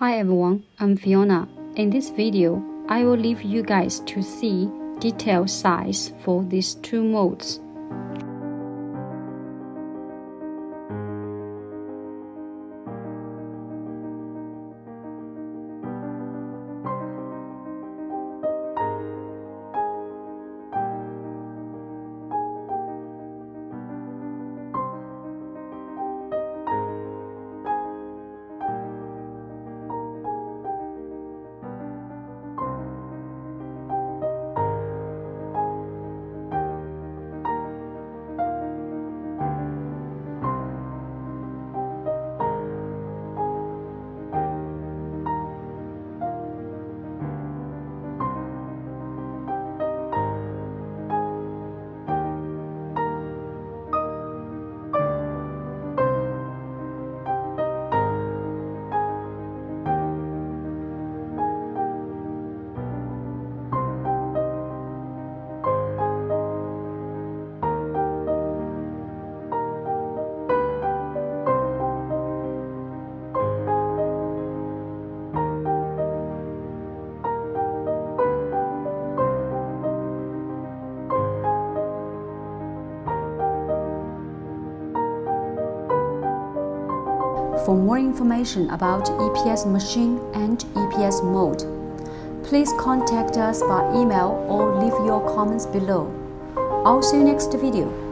Hi everyone, I'm Fiona. In this video, I will leave you guys to see detailed size for these two modes. For more information about EPS machine and EPS mode, please contact us by email or leave your comments below. I'll see you next video.